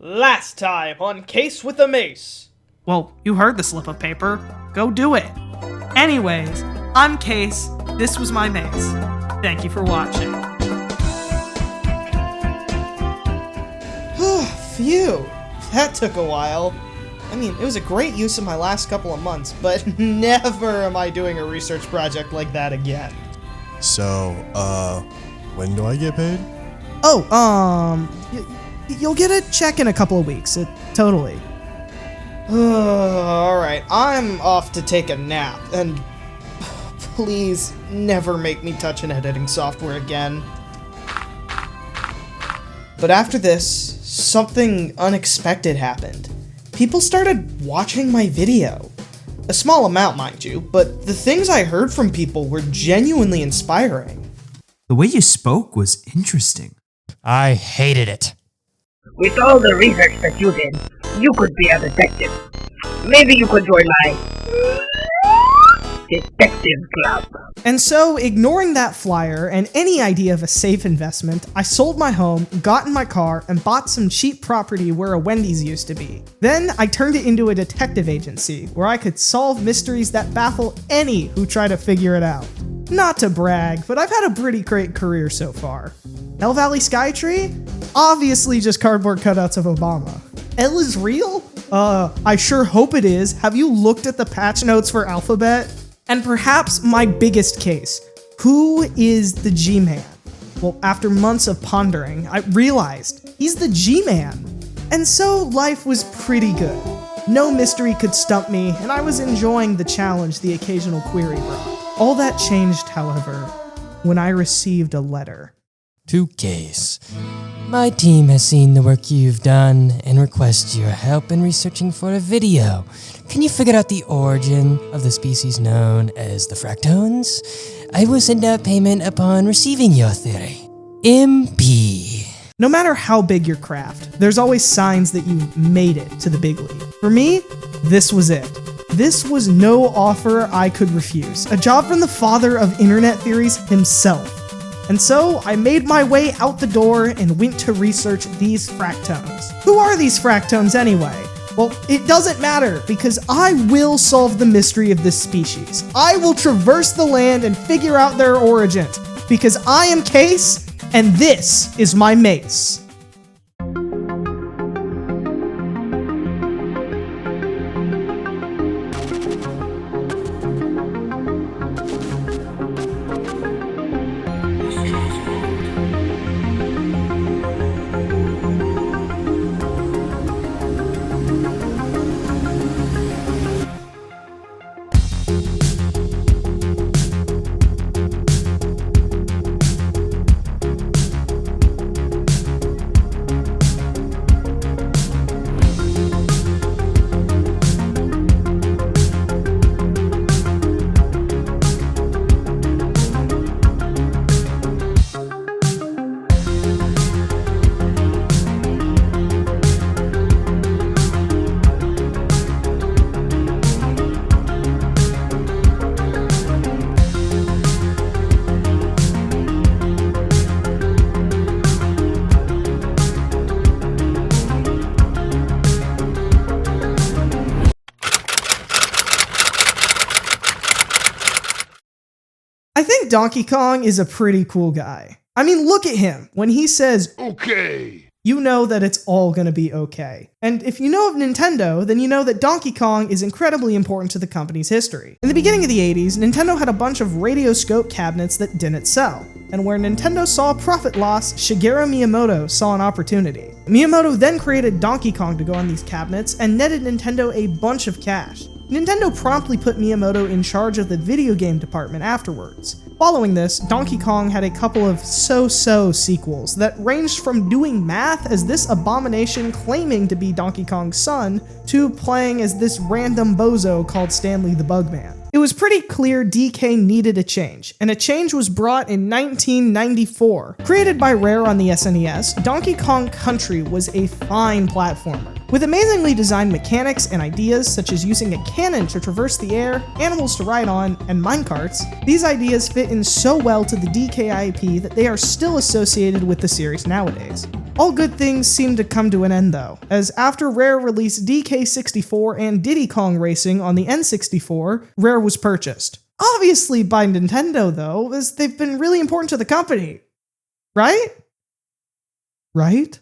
Last time on Case with a Mace. Well, you heard the slip of paper. Go do it. Anyways, I'm Case. This was my mace. Thank you for watching. Phew. That took a while. I mean, it was a great use of my last couple of months, but never am I doing a research project like that again. So, when do I get paid? You'll get a check in a couple of weeks. Totally. Alright, I'm off to take a nap, and please never make me touch an editing software again. But after this, something unexpected happened. People started watching my video. A small amount, mind you, but the things I heard from people were genuinely inspiring. The way you spoke was interesting. I hated it. With all the research that you did, you could be a detective. Maybe you could join my detective club. And so, ignoring that flyer and any idea of a safe investment, I sold my home, got in my car, and bought some cheap property where a Wendy's used to be. Then, I turned it into a detective agency, where I could solve mysteries that baffle any who try to figure it out. Not to brag, but I've had a pretty great career so far. Hell Valley Skytree? Obviously just cardboard cutouts of Obama. L is real? I sure hope it is. Have you looked at the patch notes for Alphabet? And perhaps my biggest case, who is the G-Man? Well, after months of pondering, I realized he's the G-Man. And so life was pretty good. No mystery could stump me, and I was enjoying the challenge the occasional query brought. All that changed, however, when I received a letter. To Case. My team has seen the work you've done and requests your help in researching for a video. Can you figure out the origin of the species known as the fractones? I will send out payment upon receiving your theory. MP. No matter how big your craft, there's always signs that you've made it to the big league. For me, this was it. This was no offer I could refuse. A job from the father of internet theories himself. And so I made my way out the door and went to research these fractones. Who are these fractones anyway? Well, it doesn't matter because I will solve the mystery of this species. I will traverse the land and figure out their origins because I am Case and this is my mace. I think Donkey Kong is a pretty cool guy. I mean, look at him. When he says, "Okay," you know that it's all gonna be okay. And if you know of Nintendo, then you know that Donkey Kong is incredibly important to the company's history. In the beginning of the 80s, Nintendo had a bunch of radioscope cabinets that didn't sell. And where Nintendo saw profit loss, Shigeru Miyamoto saw an opportunity. Miyamoto then created Donkey Kong to go on these cabinets and netted Nintendo a bunch of cash. Nintendo promptly put Miyamoto in charge of the video game department afterwards. Following this, Donkey Kong had a couple of so-so sequels that ranged from doing math as this abomination claiming to be Donkey Kong's son, to playing as this random bozo called Stanley the Bugman. It was pretty clear DK needed a change, and a change was brought in 1994. Created by Rare on the SNES, Donkey Kong Country was a fine platformer. With amazingly designed mechanics and ideas such as using a cannon to traverse the air, animals to ride on, and minecarts, these ideas fit in so well to the DK IP that they are still associated with the series nowadays. All good things seem to come to an end though, as after Rare released DK64 and Diddy Kong Racing on the N64, Rare was purchased. Obviously by Nintendo though, as they've been really important to the company. Right? Right?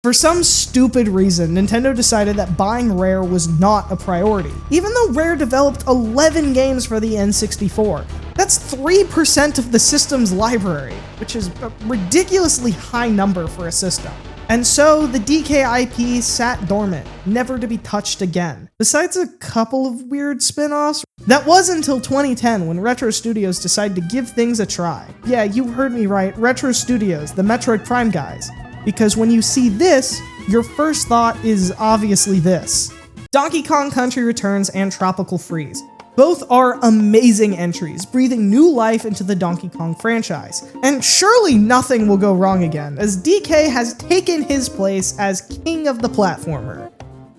For some stupid reason, Nintendo decided that buying Rare was not a priority, even though Rare developed 11 games for the N64. That's 3% of the system's library, which is a ridiculously high number for a system. And so the DK IP sat dormant, never to be touched again. Besides a couple of weird spin-offs, that was until 2010 when Retro Studios decided to give things a try. Yeah, you heard me right, Retro Studios, the Metroid Prime guys. Because when you see this, your first thought is obviously this. Donkey Kong Country Returns and Tropical Freeze. Both are amazing entries, breathing new life into the Donkey Kong franchise. And surely nothing will go wrong again, as DK has taken his place as king of the platformer.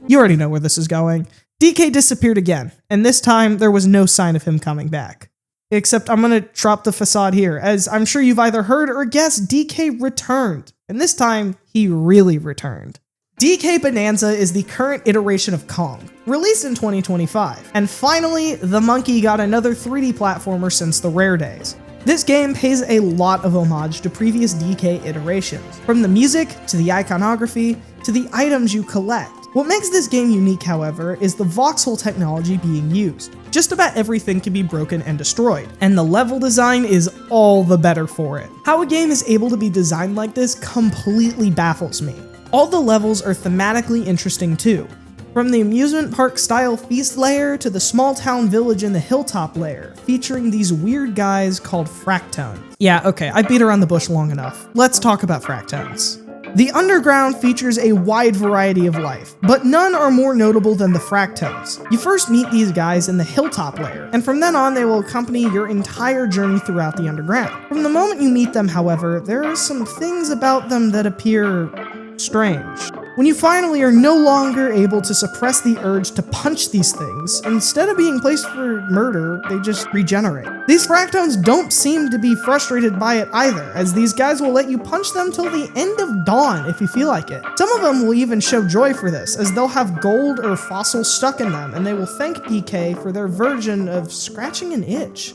You already know where this is going. DK disappeared again, and this time there was no sign of him coming back. Except I'm gonna drop the facade here, as I'm sure you've either heard or guessed DK returned. And this time, he really returned. DK Bonanza is the current iteration of Kong, released in 2025. And finally, the monkey got another 3D platformer since the Rare days. This game pays a lot of homage to previous DK iterations, from the music, to the iconography, to the items you collect. What makes this game unique, however, is the voxel technology being used. Just about everything can be broken and destroyed, and the level design is all the better for it. How a game is able to be designed like this completely baffles me. All the levels are thematically interesting too, from the amusement park style feast layer to the small town village in the hilltop layer, featuring these weird guys called fractones. Yeah, okay, I beat around the bush long enough. Let's talk about fractones. The underground features a wide variety of life, but none are more notable than the fractones. You first meet these guys in the hilltop layer, and from then on they will accompany your entire journey throughout the underground. From the moment you meet them, however, there are some things about them that appear strange. When you finally are no longer able to suppress the urge to punch these things, instead of being placed for murder, they just regenerate. These fractones don't seem to be frustrated by it either, as these guys will let you punch them till the end of dawn if you feel like it. Some of them will even show joy for this, as they'll have gold or fossils stuck in them, and they will thank DK for their version of scratching an itch.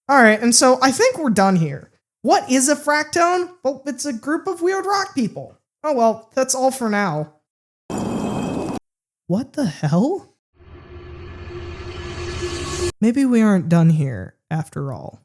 Alright, and so I think we're done here. What is a fractone? Well, it's a group of weird rock people. Oh well, that's all for now. What the hell? Maybe we aren't done here, after all.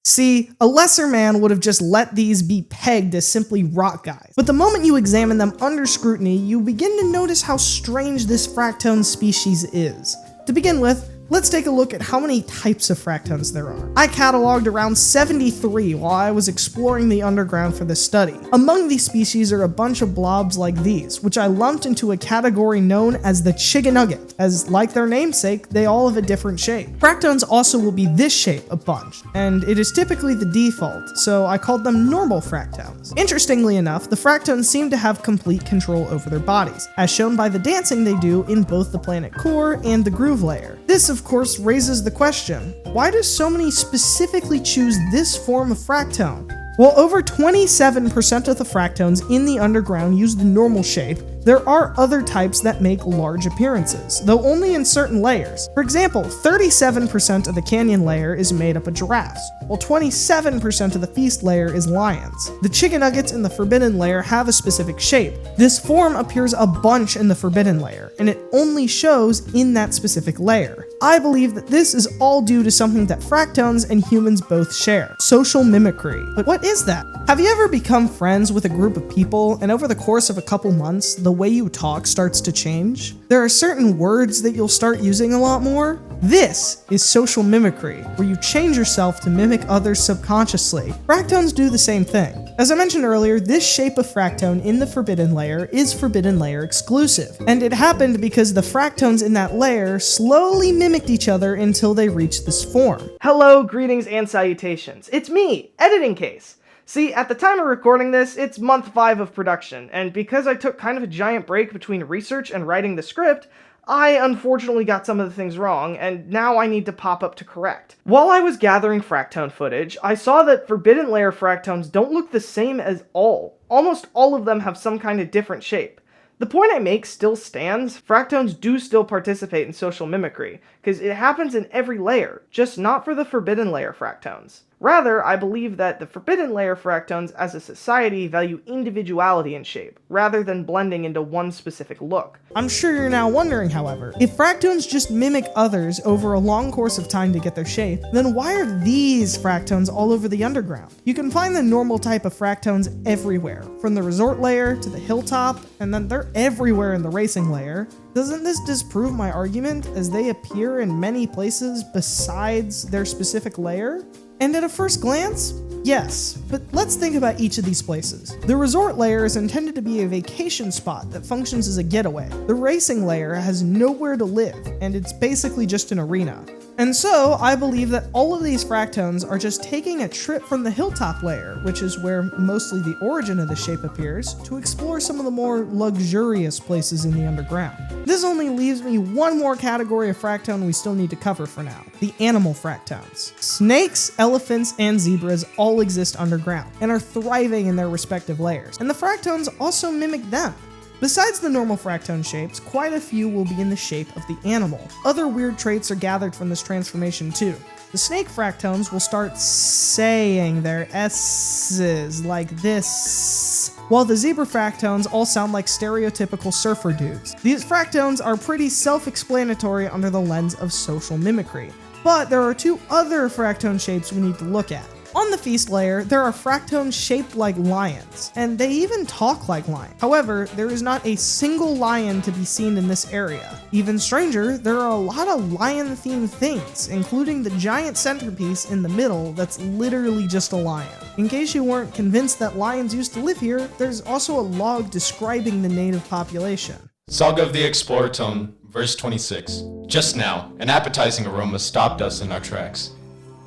See, a lesser man would have just let these be pegged as simply rock guys. But the moment you examine them under scrutiny, you begin to notice how strange this fractone species is. To begin with, let's take a look at how many types of fractones there are. I cataloged around 73 while I was exploring the underground for this study. Among these species are a bunch of blobs like these, which I lumped into a category known as the Chicken-nugget, as like their namesake, they all have a different shape. Fractones also will be this shape a bunch, and it is typically the default, so I called them normal fractones. Interestingly enough, the fractones seem to have complete control over their bodies, as shown by the dancing they do in both the planet core and the groove layer. This, of course, raises the question, why do so many specifically choose this form of fractone? Well, over 27% of the fractones in the underground use the normal shape. There are other types that make large appearances, though only in certain layers. For example, 37% of the canyon layer is made up of giraffes, while 27% of the feast layer is lions. The chicken nuggets in the forbidden layer have a specific shape. This form appears a bunch in the forbidden layer, and it only shows in that specific layer. I believe that this is all due to something that fractones and humans both share: social mimicry. But what is that? Have you ever become friends with a group of people, and over the course of a couple months, the way you talk starts to change? There are certain words that you'll start using a lot more. This is social mimicry, where you change yourself to mimic others subconsciously. Fractones do the same thing. As I mentioned earlier, this shape of fractone in the forbidden layer is forbidden layer exclusive, and it happened because the fractones in that layer slowly mimicked each other until they reached this form. Hello, greetings, and salutations. It's me, Editing Case. See, at the time of recording this, it's month 5 of production, and because I took kind of a giant break between research and writing the script, I unfortunately got some of the things wrong, and now I need to pop up to correct. While I was gathering Fractone footage, I saw that Forbidden Layer Fractones don't look the same as all. Almost all of them have some kind of different shape. The point I make still stands. Fractones do still participate in social mimicry, because it happens in every layer, just not for the Forbidden Layer Fractones. Rather, I believe that the Forbidden Layer Fractones as a society value individuality in shape, rather than blending into one specific look. I'm sure you're now wondering, however, if Fractones just mimic others over a long course of time to get their shape, then why are these Fractones all over the underground? You can find the normal type of Fractones everywhere, from the resort layer to the hilltop, and then they're everywhere in the racing layer. Doesn't this disprove my argument, as they appear in many places besides their specific layer? And at a first glance, yes, but let's think about each of these places. The resort layer is intended to be a vacation spot that functions as a getaway. The racing layer has nowhere to live, and it's basically just an arena. And so, I believe that all of these Fractones are just taking a trip from the hilltop layer, which is where mostly the origin of the shape appears, to explore some of the more luxurious places in the underground. This only leaves me one more category of Fractone we still need to cover for now, the animal Fractones. Snakes, elephants, and zebras all exist underground, and are thriving in their respective layers, and the Fractones also mimic them. Besides the normal Fractone shapes, quite a few will be in the shape of the animal. Other weird traits are gathered from this transformation too. The snake Fractones will start saying their S's like this, while the zebra Fractones all sound like stereotypical surfer dudes. These Fractones are pretty self-explanatory under the lens of social mimicry, but there are 2 other Fractone shapes we need to look at. On the feast layer, there are Fractones shaped like lions, and they even talk like lions. However, there is not a single lion to be seen in this area. Even stranger, there are a lot of lion-themed things, including the giant centerpiece in the middle that's literally just a lion. In case you weren't convinced that lions used to live here, there's also a log describing the native population. Saga of the Exploritone, verse 26. Just now, an appetizing aroma stopped us in our tracks.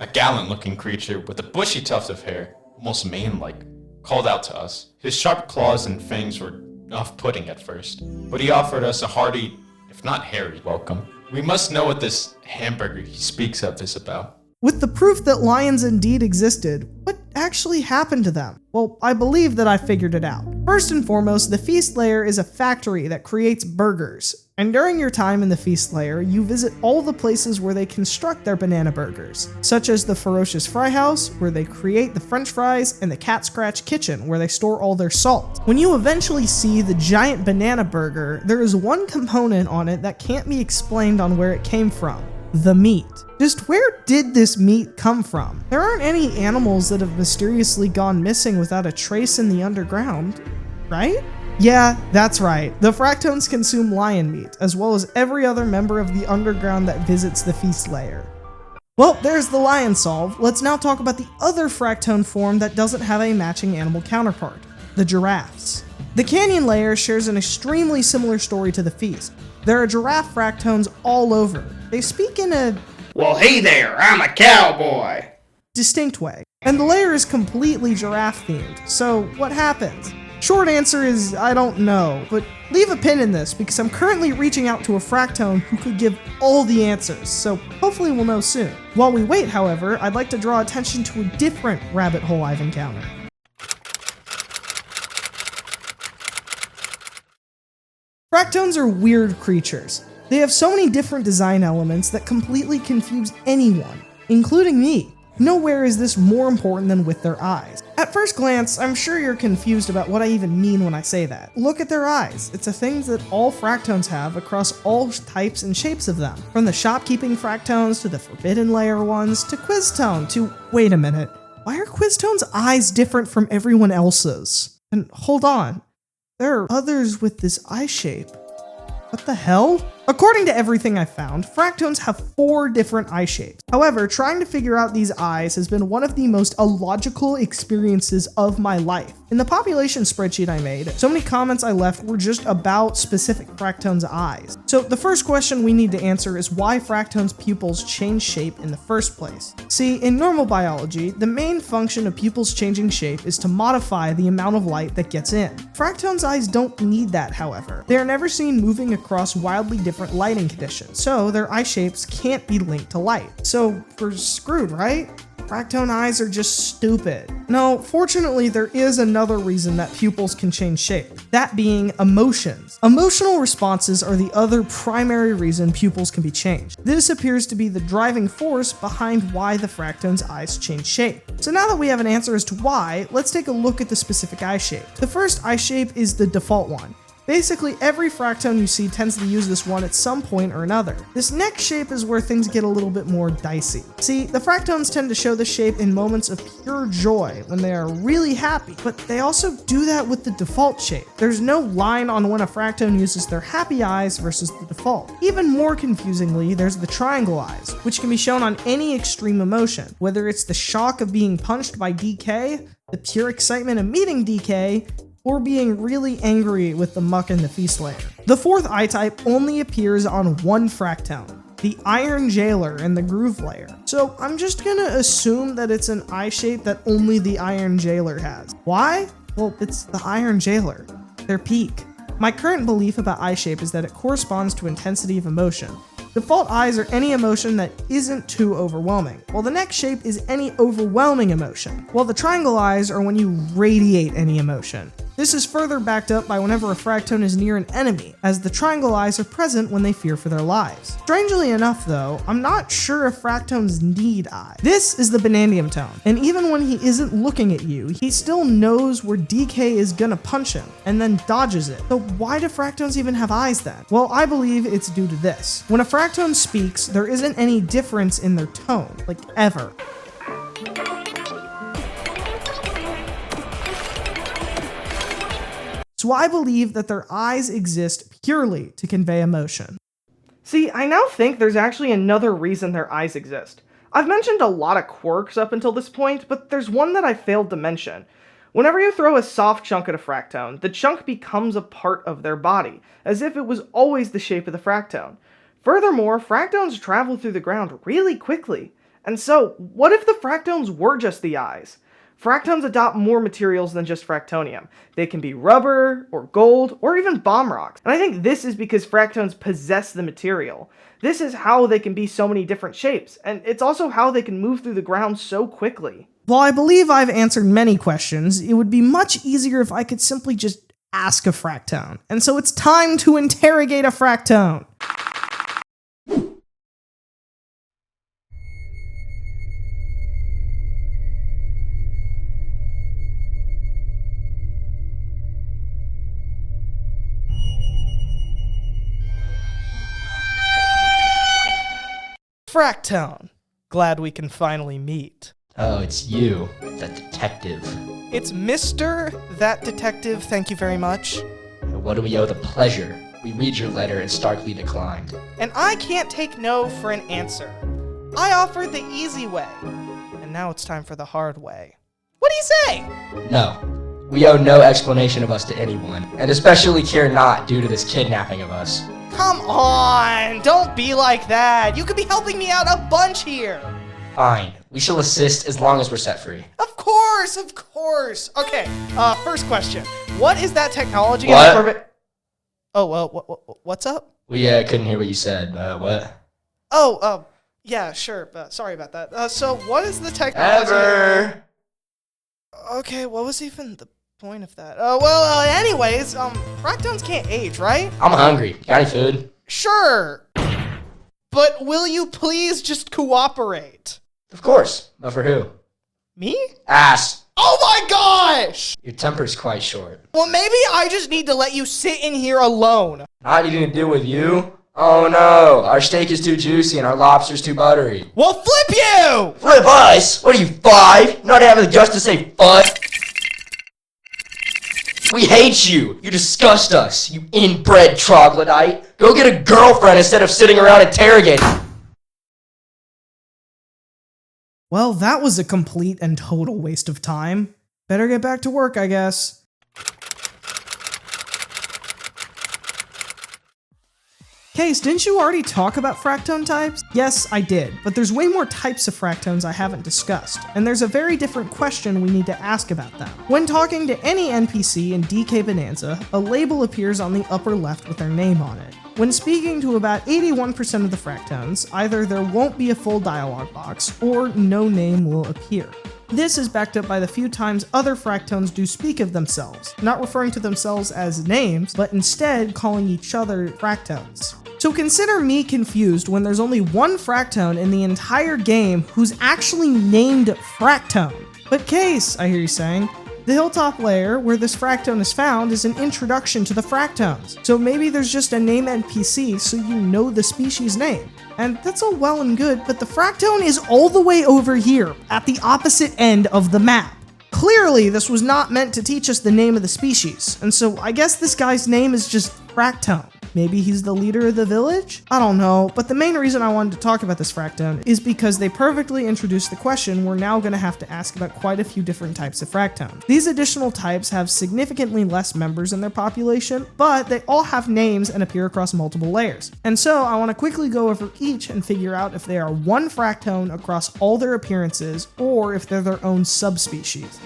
A gallant-looking creature with a bushy tuft of hair, almost mane-like, called out to us. His sharp claws and fangs were off-putting at first, but he offered us a hearty, if not hairy, welcome. We must know what this hamburger he speaks of is about. With the proof that lions indeed existed, what actually happened to them? Well, I believe that I figured it out. First and foremost, the feast layer is a factory that creates burgers. And during your time in the feast layer, you visit all the places where they construct their banana burgers, such as the Ferocious Fry House, where they create the French fries, and the Cat Scratch Kitchen, where they store all their salt. When you eventually see the giant banana burger, there is one component on it that can't be explained on where it came from: the meat. Just where did this meat come from? There aren't any animals that have mysteriously gone missing without a trace in the underground, right? Yeah, that's right. The Fractones consume lion meat, as well as every other member of the underground that visits the feast layer. Well, there's the lion solve. Let's now talk about the other Fractone form that doesn't have a matching animal counterpart: the giraffes. The canyon layer shares an extremely similar story to the feast. There are giraffe Fractones all over. They speak in a "Well, hey there, I'm a cowboy" distinct way, and the layer is completely giraffe themed. So what happens? Short answer is, I don't know, but leave a pin in this because I'm currently reaching out to a Fractone who could give all the answers, so hopefully we'll know soon. While we wait, however, I'd like to draw attention to a different rabbit hole I've encountered. Fractones are weird creatures. They have so many different design elements that completely confuse anyone, including me. Nowhere is this more important than with their eyes. At first glance, I'm sure you're confused about what I even mean when I say that. Look at their eyes. It's a thing that all Fractones have across all types and shapes of them. From the shopkeeping Fractones to the Forbidden Layer ones to Quiztone to... Wait a minute. Why are Quiztone's eyes different from everyone else's? And hold on. There are others with this eye shape. What the hell? According to everything I found, fractones have 4 different eye shapes. However, trying to figure out these eyes has been one of the most illogical experiences of my life. In the population spreadsheet I made, so many comments I left were just about specific fractones' eyes. So the first question we need to answer is why fractones' pupils change shape in the first place. See, in normal biology, the main function of pupils changing shape is to modify the amount of light that gets in. Fractones' eyes don't need that, however. They are never seen moving across wildly different lighting conditions, so their eye shapes can't be linked to light. So we're screwed, right? Fractone eyes are just stupid. No, fortunately, there is another reason that pupils can change shape, that being emotions. Emotional responses are the other primary reason pupils can be changed. This appears to be the driving force behind why the fractone's eyes change shape. So now that we have an answer as to why, let's take a look at the specific eye shape. The first eye shape is the default one. Basically, every fractone you see tends to use this one at some point or another. This next shape is where things get a little bit more dicey. See, the fractones tend to show this shape in moments of pure joy, when they are really happy, but they also do that with the default shape. There's no line on when a fractone uses their happy eyes versus the default. Even more confusingly, there's the triangle eyes, which can be shown on any extreme emotion, whether it's the shock of being punched by DK, the pure excitement of meeting DK, or being really angry with the muck in the feast layer. The fourth eye type only appears on one fractone, the Iron Jailer in the groove layer. So I'm just gonna assume that it's an eye shape that only the Iron Jailer has. Why? Well, it's the Iron Jailer, their peak. My current belief about eye shape is that it corresponds to intensity of emotion. Default eyes are any emotion that isn't too overwhelming, while the next shape is any overwhelming emotion, while the triangle eyes are when you radiate any emotion. This is further backed up by whenever a fractone is near an enemy, as the triangle eyes are present when they fear for their lives. Strangely enough though, I'm not sure if fractones need eyes. This is the Bananium tone, and even when he isn't looking at you, he still knows where DK is gonna punch him, and then dodges it. So why do fractones even have eyes then? Well, I believe it's due to this. When a fractone speaks, there isn't any difference in their tone, like ever. So I believe that their eyes exist purely to convey emotion. See, I now think there's actually another reason their eyes exist. I've mentioned a lot of quirks up until this point, but there's one that I failed to mention. Whenever you throw a soft chunk at a fractone, the chunk becomes a part of their body, as if it was always the shape of the fractone. Furthermore, fractones travel through the ground really quickly. And so, what if the fractones were just the eyes? Fractones adopt more materials than just fractonium. They can be rubber, or gold, or even bomb rocks. And I think this is because fractones possess the material. This is how they can be so many different shapes, and it's also how they can move through the ground so quickly. While I believe I've answered many questions, it would be much easier if I could simply just ask a fractone. And so it's time to interrogate a fractone. Fractone. Glad we can finally meet. Oh, it's you, that detective. It's Mr. That Detective, thank you very much. What do we owe the pleasure? We read your letter and starkly declined. And I can't take no for an answer. I offered the easy way, and now it's time for the hard way. What do you say? No. We owe no explanation of us to anyone, and especially care not due to this kidnapping of us. Come on, don't be like that. You could be helping me out a bunch here. Fine. We shall assist as long as we're set free. Of course, of course. Okay, first question. What is that technology? What? What's up? We couldn't hear what you said. What? Yeah, sure. Sorry about that. So what is the technology? Ever. Okay, what was even the point of that? Anyways, fractones can't age, right? I'm hungry. Got any food? Sure. But will you please just cooperate? Of course. But for who? Me? Ass. Oh my gosh! Your temper's quite short. Well, maybe I just need to let you sit in here alone. Not anything to do with you? Oh no, our steak is too juicy and our lobster's too buttery. Well, flip you! Flip us? What are you, 5? Not having the guts to say fuck? We hate you! You disgust us, you inbred troglodyte! Go get a girlfriend instead of sitting around interrogating. Well, that was a complete and total waste of time. Better get back to work, I guess. Case, didn't you already talk about fractone types? Yes, I did, but there's way more types of fractones I haven't discussed, and there's a very different question we need to ask about them. When talking to any NPC in DK Bonanza, a label appears on the upper left with their name on it. When speaking to about 81% of the fractones, either there won't be a full dialogue box, or no name will appear. This is backed up by the few times other fractones do speak of themselves, not referring to themselves as names, but instead calling each other fractones. So consider me confused when there's only one fractone in the entire game who's actually named Fractone. But Case, I hear you saying, the hilltop layer where this fractone is found is an introduction to the fractones. So maybe there's just a name NPC so you know the species name. And that's all well and good, but the fractone is all the way over here, at the opposite end of the map. Clearly, this was not meant to teach us the name of the species, and so I guess this guy's name is just Fractone. Maybe he's the leader of the village? I don't know, but the main reason I wanted to talk about this fractone is because they perfectly introduce the question we're now going to have to ask about quite a few different types of fractones. These additional types have significantly less members in their population, but they all have names and appear across multiple layers. And so I want to quickly go over each and figure out if they are one fractone across all their appearances, or if they're their own subspecies.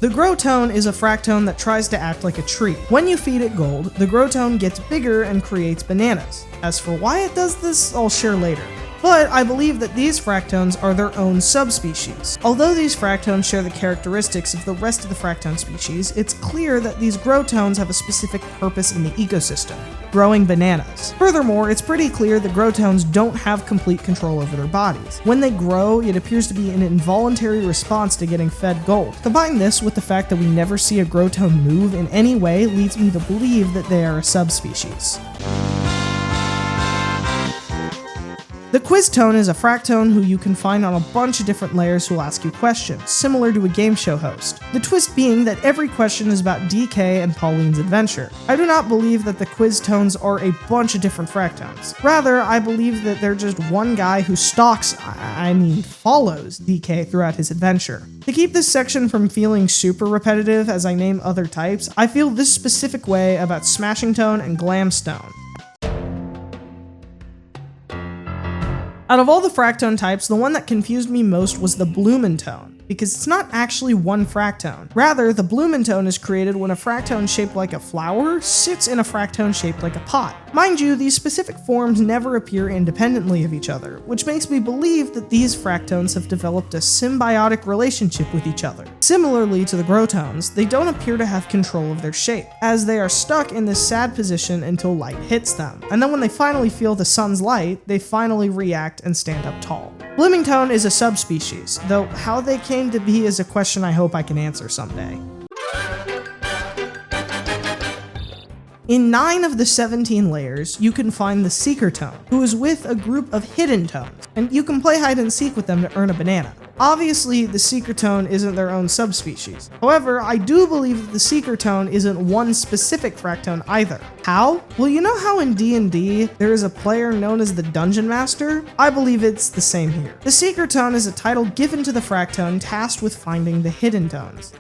The Growtone is a fractone that tries to act like a tree. When you feed it gold, the Growtone gets bigger and creates bananas. As for why it does this, I'll share later. But I believe that these fractones are their own subspecies. Although these fractones share the characteristics of the rest of the fractone species, it's clear that these Growtones have a specific purpose in the ecosystem: growing bananas. Furthermore, it's pretty clear the Growtones don't have complete control over their bodies. When they grow, it appears to be an involuntary response to getting fed gold. Combine this with the fact that we never see a Growtone move in any way leads me to believe that they are a subspecies. The Quiztone is a fractone who you can find on a bunch of different layers who will ask you questions, similar to a game show host. The twist being that every question is about DK and Pauline's adventure. I do not believe that the Quiztones are a bunch of different fractones. Rather, I believe that they're just one guy who follows DK throughout his adventure. To keep this section from feeling super repetitive as I name other types, I feel this specific way about Smashingtone and Glamstone. Out of all the fractone types, the one that confused me most was the Blumentone, because it's not actually one fractone. Rather, the Blumentone is created when a fractone shaped like a flower sits in a fractone shaped like a pot. Mind you, these specific forms never appear independently of each other, which makes me believe that these fractones have developed a symbiotic relationship with each other. Similarly to the Growtones, they don't appear to have control of their shape, as they are stuck in this sad position until light hits them, and then when they finally feel the sun's light, they finally react and stand up tall. Bloomingtone is a subspecies, though how they came to be is a question I hope I can answer someday. In 9 of the 17 layers, you can find the Seekertone, who is with a group of hidden tones, and you can play hide and seek with them to earn a banana. Obviously, the Seekertone isn't their own subspecies. However, I do believe that the Seekertone isn't one specific fractone either. How? Well, you know how in D&D, there is a player known as the Dungeon Master? I believe it's the same here. The Seekertone is a title given to the fractone tasked with finding the hidden tones.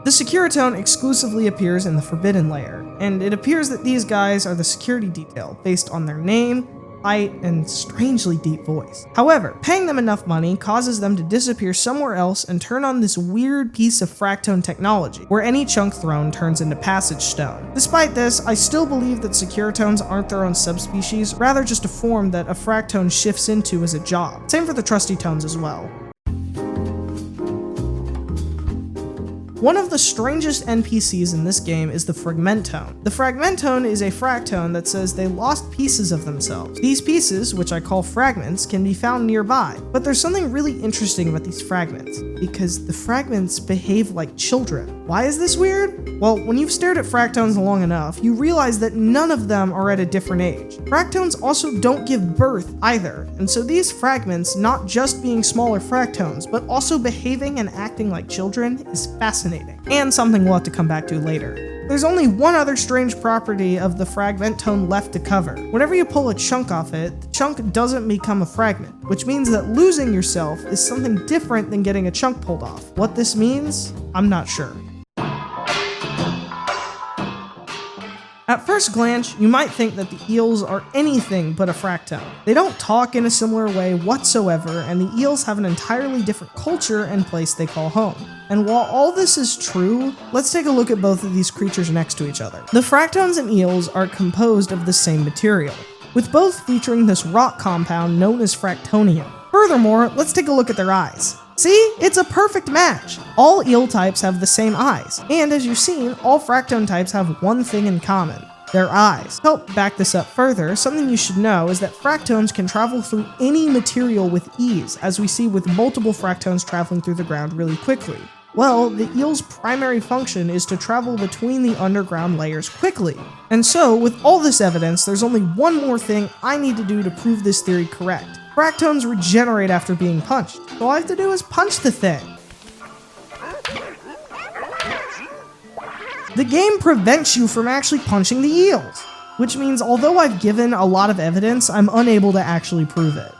The Securitone exclusively appears in the Forbidden layer, and it appears that these guys are the security detail based on their name, height, and strangely deep voice. However, paying them enough money causes them to disappear somewhere else and turn on this weird piece of fractone technology, where any chunk thrown turns into passage stone. Despite this, I still believe that Securitones aren't their own subspecies, rather just a form that a fractone shifts into as a job. Same for the Trusty Tones as well. One of the strangest NPCs in this game is the Fragmentone. The Fragmentone is a fractone that says they lost pieces of themselves. These pieces, which I call fragments, can be found nearby. But there's something really interesting about these fragments, because the fragments behave like children. Why is this weird? Well, when you've stared at fractones long enough, you realize that none of them are at a different age. Fractones also don't give birth either, and so these fragments, not just being smaller fractones, but also behaving and acting like children, is fascinating. fascinating, and something we'll have to come back to later. There's only one other strange property of the Fractone left to cover. Whenever you pull a chunk off it, the chunk doesn't become a fragment, which means that losing yourself is something different than getting a chunk pulled off. What this means, I'm not sure. At first glance, you might think that the eels are anything but a fractone. They don't talk in a similar way whatsoever, and the eels have an entirely different culture and place they call home. And while all this is true, let's take a look at both of these creatures next to each other. The fractones and eels are composed of the same material, with both featuring this rock compound known as fractonium. Furthermore, let's take a look at their eyes. See? It's a perfect match! All eel types have the same eyes, and as you've seen, all fractone types have one thing in common: their eyes. To help back this up further, something you should know is that fractones can travel through any material with ease, as we see with multiple fractones traveling through the ground really quickly. Well, the eel's primary function is to travel between the underground layers quickly. And so, with all this evidence, there's only one more thing I need to do to prove this theory correct. Fractones regenerate after being punched. All I have to do is punch the thing. The game prevents you from actually punching the eels, which means although I've given a lot of evidence, I'm unable to actually prove it.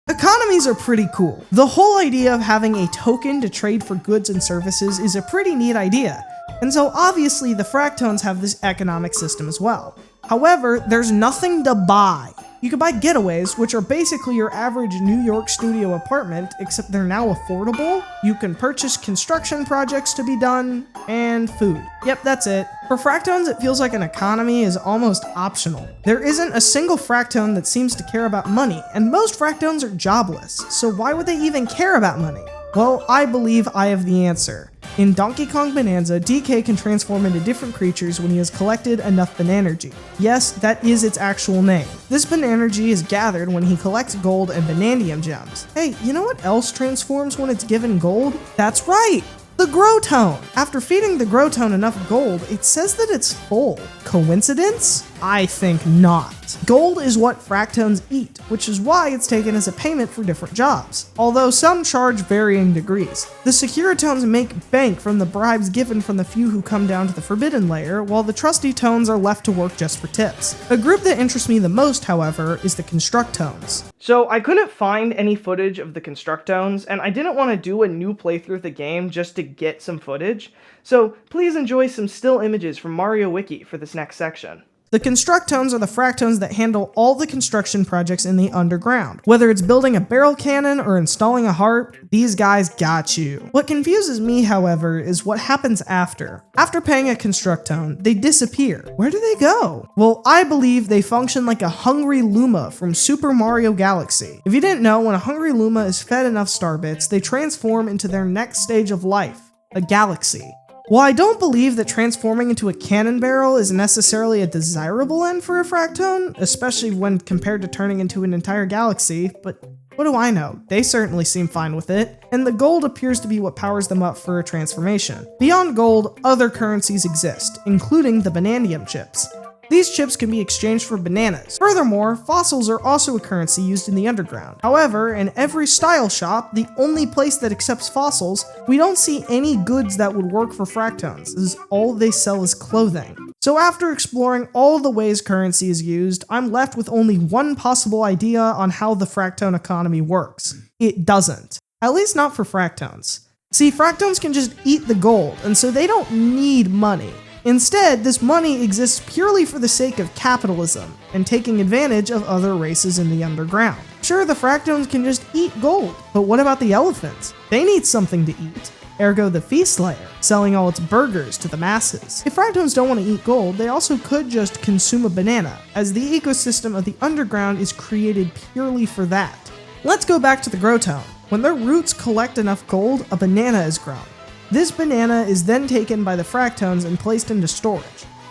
Economies are pretty cool. The whole idea of having a token to trade for goods and services is a pretty neat idea. And so obviously the fractones have this economic system as well. However, there's nothing to buy. You can buy getaways, which are basically your average New York studio apartment, except they're now affordable. You can purchase construction projects to be done, and food. Yep, that's it. For fractones, it feels like an economy is almost optional. There isn't a single fractone that seems to care about money, and most fractones are jobless, so why would they even care about money? Well, I believe I have the answer. In Donkey Kong Bonanza, DK can transform into different creatures when he has collected enough Bananergy. Yes, that is its actual name. This Bananergy is gathered when he collects gold and Bananium gems. Hey, you know what else transforms when it's given gold? That's right! The Growtone! After feeding the Growtone enough gold, it says that it's full. Coincidence? I think not. Gold is what fractones eat, which is why it's taken as a payment for different jobs, although some charge varying degrees. The Securitones make bank from the bribes given from the few who come down to the Forbidden Layer, while the Trusty Tones are left to work just for tips. A group that interests me the most, however, is the Constructones. So I couldn't find any footage of the Constructones, and I didn't want to do a new playthrough of the game just to get some footage, so please enjoy some still images from Mario Wiki for this next section. The Constructones are the fractones that handle all the construction projects in the underground. Whether it's building a barrel cannon or installing a harp, these guys got you. What confuses me, however, is what happens after. After paying a Constructone, they disappear. Where do they go? Well, I believe they function like a hungry Luma from Super Mario Galaxy. If you didn't know, when a hungry Luma is fed enough star bits, they transform into their next stage of life, a galaxy. While I don't believe that transforming into a cannon barrel is necessarily a desirable end for a fractone, especially when compared to turning into an entire galaxy, but what do I know? They certainly seem fine with it, and the gold appears to be what powers them up for a transformation. Beyond gold, other currencies exist, including the Bananium chips. These chips can be exchanged for bananas. Furthermore, fossils are also a currency used in the underground. However, in every style shop, the only place that accepts fossils, we don't see any goods that would work for fractones, as all they sell is clothing. So after exploring all the ways currency is used, I'm left with only one possible idea on how the fractone economy works. It doesn't. At least not for fractones. See, fractones can just eat the gold, and so they don't need money. Instead, this money exists purely for the sake of capitalism and taking advantage of other races in the underground. Sure, the fractones can just eat gold, but what about the elephants? They need something to eat. Ergo the feast layer, selling all its burgers to the masses. If fractones don't want to eat gold, they also could just consume a banana, as the ecosystem of the underground is created purely for that. Let's go back to the Growtone. When their roots collect enough gold, a banana is grown. This banana is then taken by the fractones and placed into storage.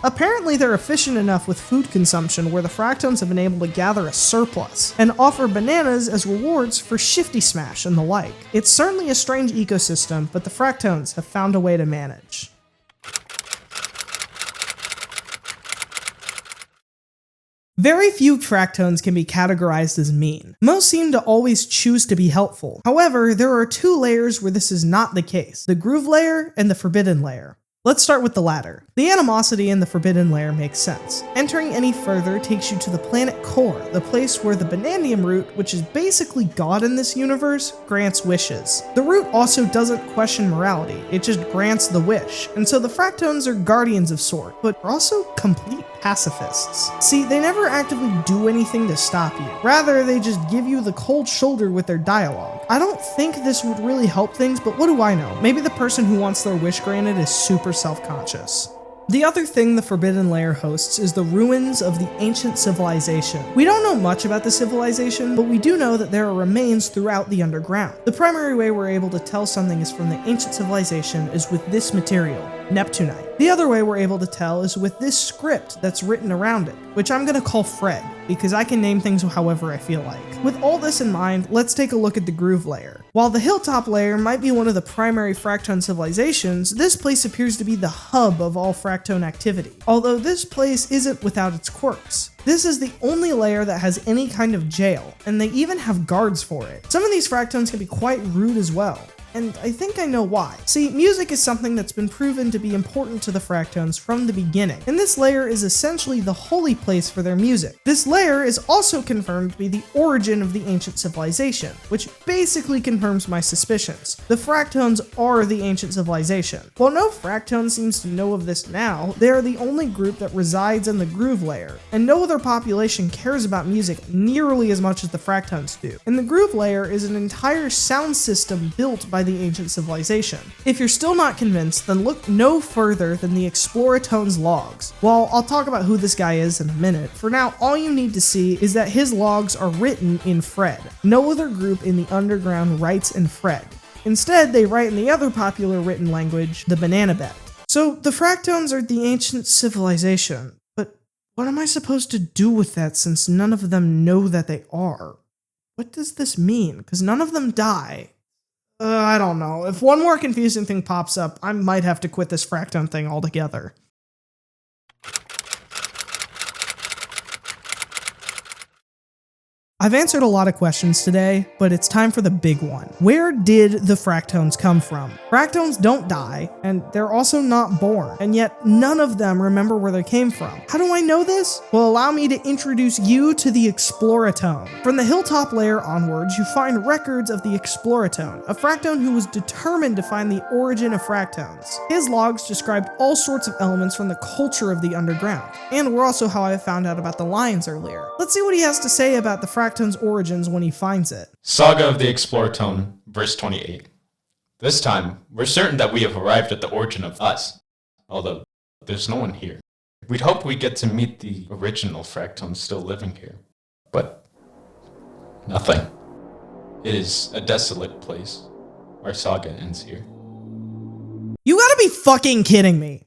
Apparently they're efficient enough with food consumption where the fractones have been able to gather a surplus and offer bananas as rewards for Shifty Smash and the like. It's certainly a strange ecosystem, but the fractones have found a way to manage. Very few fractones can be categorized as mean. Most seem to always choose to be helpful. However, there are two layers where this is not the case: the groove layer and the forbidden layer. Let's start with the latter. The animosity in the forbidden layer makes sense. Entering any further takes you to the planet core, the place where the bananium root, which is basically God in this universe, grants wishes. The root also doesn't question morality, it just grants the wish, and so the fractones are guardians of sort, but are also complete pacifists. See, they never actively do anything to stop you. Rather, they just give you the cold shoulder with their dialogue. I don't think this would really help things, but what do I know? Maybe the person who wants their wish granted is super self-conscious. The other thing the Forbidden Layer hosts is the ruins of the ancient civilization. We don't know much about the civilization, but we do know that there are remains throughout the underground. The primary way we're able to tell something is from the ancient civilization is with this material, Neptunite. The other way we're able to tell is with this script that's written around it, which I'm gonna call Fred, because I can name things however I feel like. With all this in mind, let's take a look at the groove layer. While the hilltop layer might be one of the primary Fractone civilizations, this place appears to be the hub of all Fractone activity. Although this place isn't without its quirks. This is the only layer that has any kind of jail, and they even have guards for it. Some of these Fractones can be quite rude as well. And I think I know why. See, music is something that's been proven to be important to the Fractones from the beginning, and this layer is essentially the holy place for their music. This layer is also confirmed to be the origin of the ancient civilization, which basically confirms my suspicions. The Fractones are the ancient civilization. While no Fractone seems to know of this now, they are the only group that resides in the groove layer, and no other population cares about music nearly as much as the Fractones do. And the groove layer is an entire sound system built by the ancient civilization. If you're still not convinced, then look no further than the Exploritone's logs. While I'll talk about who this guy is in a minute, for now all you need to see is that his logs are written in Fred. No other group in the underground writes in Fred. Instead, they write in the other popular written language, the Banana Belt. So the Fractones are the ancient civilization, but what am I supposed to do with that since none of them know that they are? What does this mean? Because none of them die. I don't know. If one more confusing thing pops up, I might have to quit this Fractone thing altogether. I've answered a lot of questions today, but it's time for the big one. Where did the Fractones come from? Fractones don't die, and they're also not born, and yet none of them remember where they came from. How do I know this? Well, allow me to introduce you to the Exploritone. From the hilltop layer onwards, you find records of the Exploritone, a Fractone who was determined to find the origin of Fractones. His logs described all sorts of elements from the culture of the underground, and were also how I found out about the lions earlier. Let's see what he has to say about the Fractone's origins when he finds it. Saga of the Exploritone, verse 28. This time, we're certain that we have arrived at the origin of us, although there's no one here. We'd hoped we'd get to meet the original Fractones still living here, but nothing. It is a desolate place. Our saga ends here. You gotta be fucking kidding me.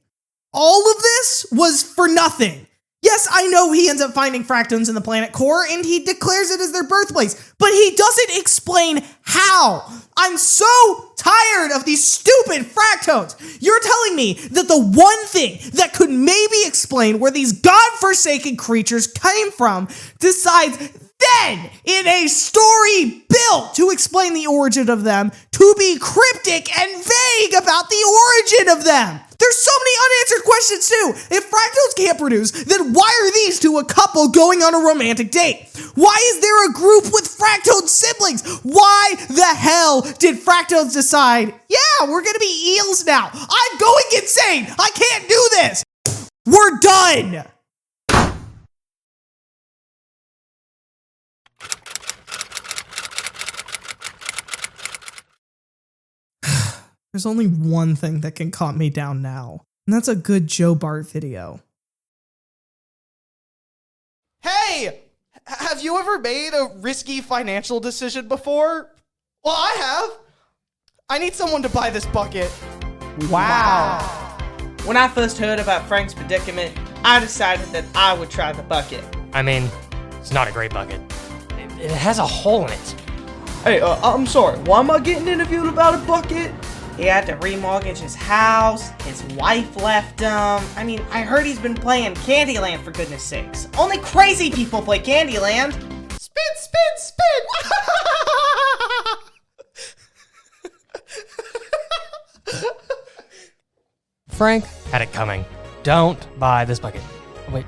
All of this was for nothing. Yes, I know he ends up finding Fractones in the planet core, and he declares it as their birthplace, but he doesn't explain how. I'm so tired of these stupid Fractones. You're telling me that the one thing that could maybe explain where these godforsaken creatures came from decides then, in a story built to explain the origin of them, to be cryptic and vague about the origin of them. There's so many unanswered questions too. If Fractones can't produce, then why are these two a couple going on a romantic date? Why is there a group with Fractone siblings? Why the hell did Fractones decide, yeah, we're gonna be eels now? I'm going insane. I can't do this. We're done. There's only one thing that can calm me down now, and that's a good Joe Bart video. Hey! Have you ever made a risky financial decision before? Well, I have. I need someone to buy this bucket. Wow. When I first heard about Frank's predicament, I decided that I would try the bucket. I mean, it's not a great bucket. It has a hole in it. Hey, I'm sorry. Why am I getting interviewed about a bucket? He had to remortgage his house, his wife left him. I mean, I heard he's been playing Candyland for goodness sakes. Only crazy people play Candyland. Spin, spin, spin! Frank had it coming. Don't buy this bucket. Wait,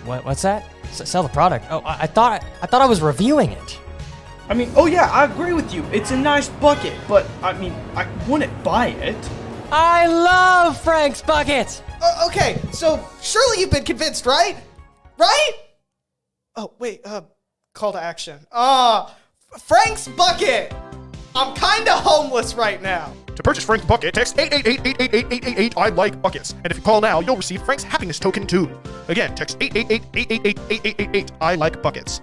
what's that? Sell the product. Oh, I thought I was reviewing it. I mean, oh yeah, I agree with you. It's a nice bucket, but I mean, I wouldn't buy it. I love Frank's bucket! Okay, so surely you've been convinced, right? Right? Oh, wait, call to action. Frank's bucket! I'm kinda homeless right now. To purchase Frank's bucket, text 888-888-8888 I like buckets. And if you call now, you'll receive Frank's happiness token too. Again, text 888-888-8888 I like buckets.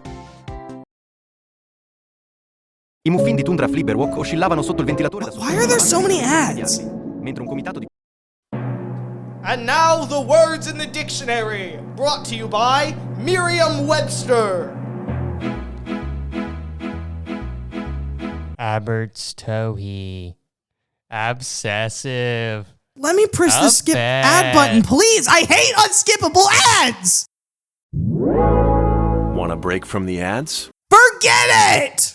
I muffin di Tundra Flibberwalk oscillavano sotto il ventilatore. Why are there so many ads? Mentre un comitato di... And now the words in the dictionary, brought to you by Mirriam Webster. Abertstohe. Obsessive. Let me press the skip ad button, please. I hate unskippable ads. Want a break from the ads? Forget it!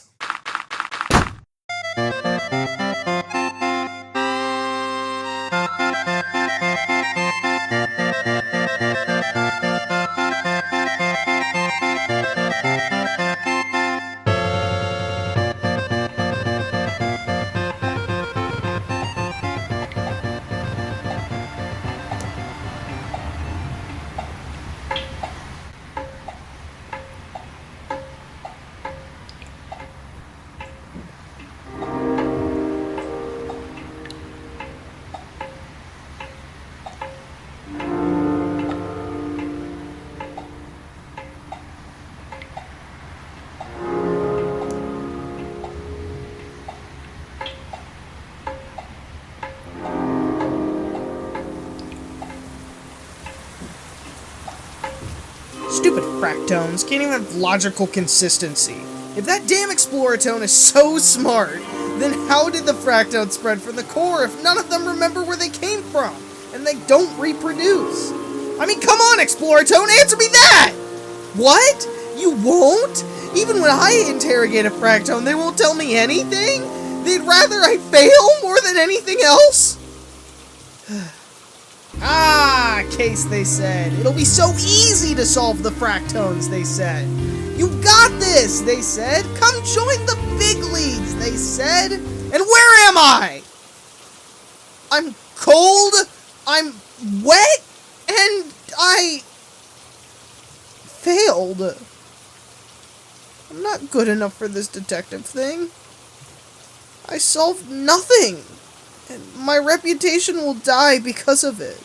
Stupid fractones can't even have logical consistency. If that damn Exploritone is so smart, then how did the fractone spread from the core if none of them remember where they came from, and they don't reproduce? I mean, come on, Exploritone, answer me that! What? You won't? Even when I interrogate a fractone, they won't tell me anything? They'd rather I fail more than anything else? Ah, case, they said. It'll be so easy to solve the fractones, they said. You got this, they said. Come join the big leagues, they said. And where am I? I'm cold, I'm wet, and I failed. I'm not good enough for this detective thing. I solved nothing, and my reputation will die because of it.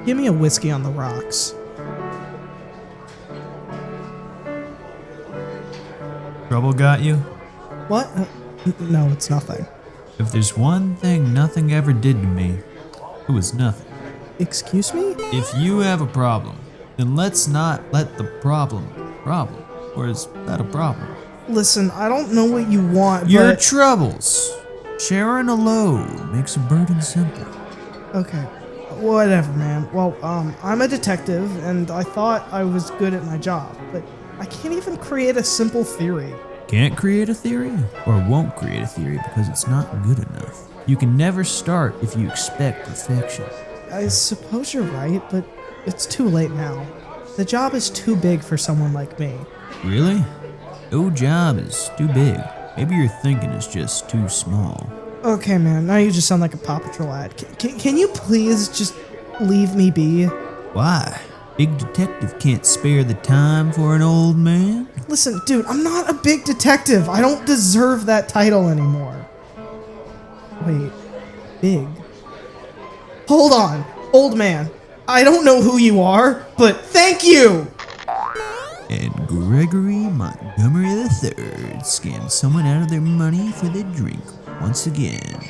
Give me a whiskey on the rocks. Trouble got you? What? No, it's nothing. If there's one thing nothing ever did to me, it was nothing. Excuse me? If you have a problem, then let's not let the problem. Or is that a problem? Listen, I don't know what you want, Your but... troubles. Sharing a load makes a burden simple. Okay. Whatever, man. Well, I'm a detective, and I thought I was good at my job, but I can't even create a simple theory. Can't create a theory? Or won't create a theory because it's not good enough. You can never start if you expect perfection. I suppose you're right, but it's too late now. The job is too big for someone like me. Really? No job is too big. Maybe your thinking is just too small. Okay, man, now you just sound like a Paw Patrol ad. Can you please just leave me be? Why? Big detective can't spare the time for an old man? Listen, dude, I'm not a big detective. I don't deserve that title anymore. Wait, big? Hold on, old man. I don't know who you are, but thank you! And Gregory Montgomery III scammed someone out of their money for their drink once again.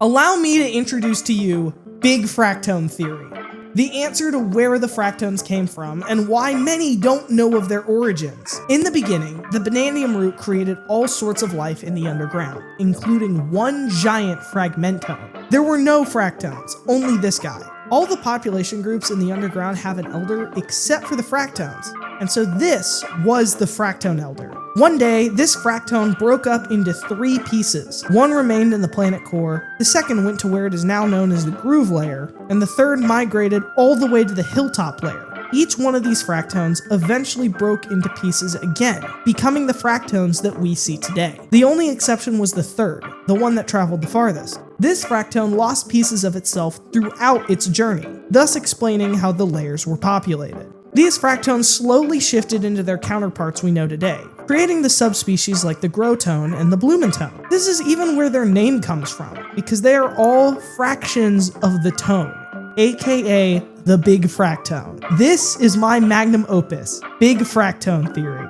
Allow me to introduce to you Big Fractone Theory, the answer to where the fractones came from and why many don't know of their origins. In the beginning, the bananium root created all sorts of life in the underground, including one giant fragmentone. There were no fractones, only this guy. All the population groups in the underground have an elder except for the fractones, and so this was the fractone elder. One day, this fractone broke up into 3 pieces. One remained in the planet core, the second went to where it is now known as the groove layer, and the third migrated all the way to the hilltop layer. Each one of these fractones eventually broke into pieces again, becoming the fractones that we see today. The only exception was the third, the one that traveled the farthest. This fractone lost pieces of itself throughout its journey, thus explaining how the layers were populated. These fractones slowly shifted into their counterparts we know today, creating the subspecies like the growtone and the blumentone. This is even where their name comes from, because they are all fractions of the tone, aka the Big Fractone. This is my magnum opus, Big Fractone Theory.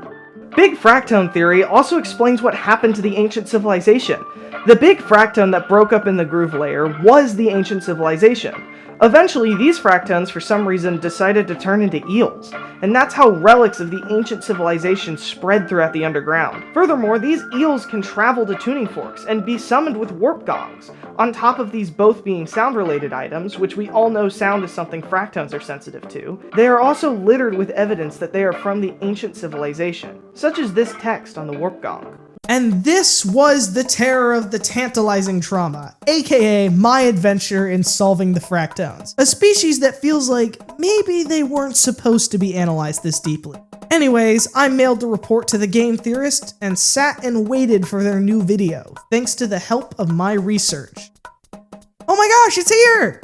Big Fractone Theory also explains what happened to the ancient civilization. The big fractone that broke up in the groove layer was the ancient civilization. Eventually, these fractones, for some reason, decided to turn into eels, and that's how relics of the ancient civilization spread throughout the underground. Furthermore, these eels can travel to tuning forks and be summoned with warp gongs. On top of these both being sound-related items, which we all know sound is something fractones are sensitive to, they are also littered with evidence that they are from the ancient civilization, such as this text on the warp gong. And this was the terror of the tantalizing trauma, aka my adventure in solving the fractones, a species that feels like maybe they weren't supposed to be analyzed this deeply. Anyways, I mailed the report to the game theorist and sat and waited for their new video, thanks to the help of my research. Oh my gosh, it's here!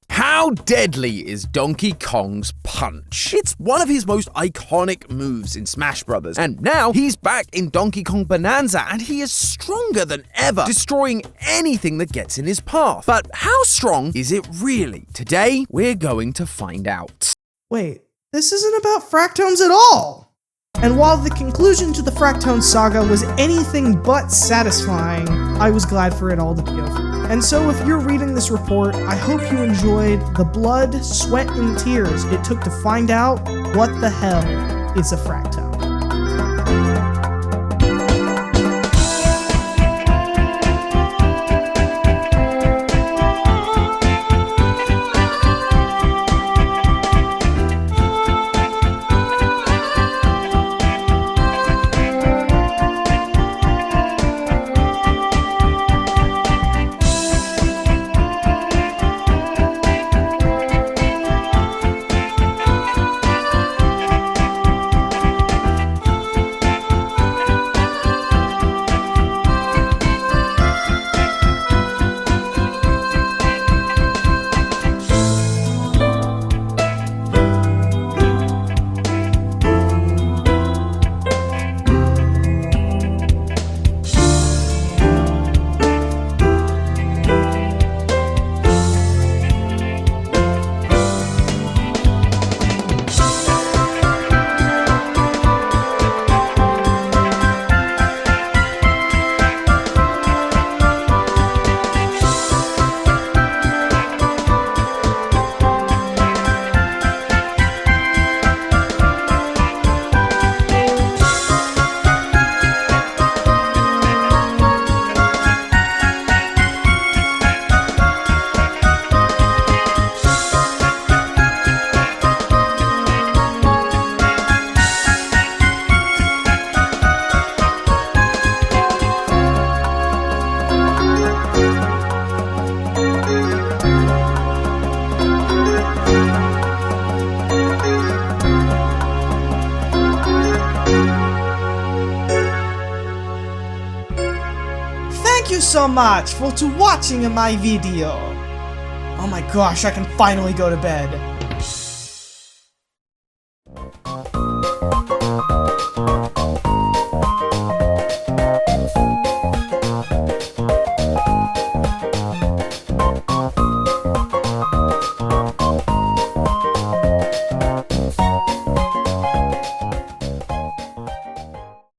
How deadly is Donkey Kong's punch? It's one of his most iconic moves in Smash Bros. And now he's back in Donkey Kong Bonanza and he is stronger than ever, destroying anything that gets in his path. But how strong is it really? Today, we're going to find out. Wait, this isn't about fractones at all! And while the conclusion to the Fractone saga was anything but satisfying, I was glad for it all to be over. And so if you're reading this report, I hope you enjoyed the blood, sweat, and tears it took to find out what the hell is a fractone. Thank you so much for watching my video. Oh my gosh, I can finally go to bed.